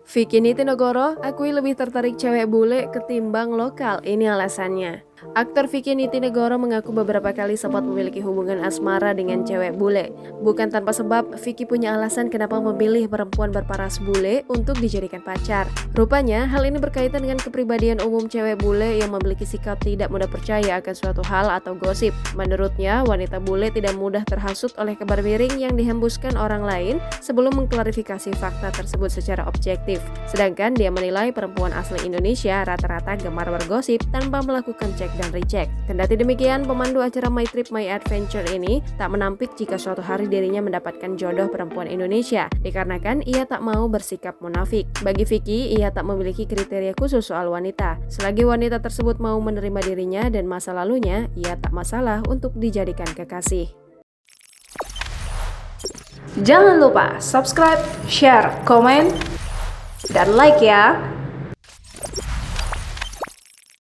Vicky Nitinegoro akui lebih tertarik cewek bule ketimbang lokal, ini alasannya. Aktor Vicky Nitinegoro mengaku beberapa kali sempat memiliki hubungan asmara dengan cewek bule. Bukan tanpa sebab, Vicky punya alasan kenapa memilih perempuan berparas bule untuk dijadikan pacar. Rupanya, hal ini berkaitan dengan kepribadian umum cewek bule yang memiliki sikap tidak mudah percaya akan suatu hal atau gosip. Menurutnya, wanita bule tidak mudah terhasut oleh kabar miring yang dihembuskan orang lain sebelum mengklarifikasi fakta tersebut secara objektif. Sedangkan dia menilai perempuan asli Indonesia rata-rata gemar bergosip tanpa melakukan cek dan recheck. Kendati demikian, pemandu acara My Trip My Adventure ini tak menampik jika suatu hari dirinya mendapatkan jodoh perempuan Indonesia, dikarenakan ia tak mau bersikap munafik. Bagi Vicky, ia tak memiliki kriteria khusus soal wanita. Selagi wanita tersebut mau menerima dirinya dan masa lalunya, ia tak masalah untuk dijadikan kekasih. Jangan lupa subscribe, share, komen, dan like ya!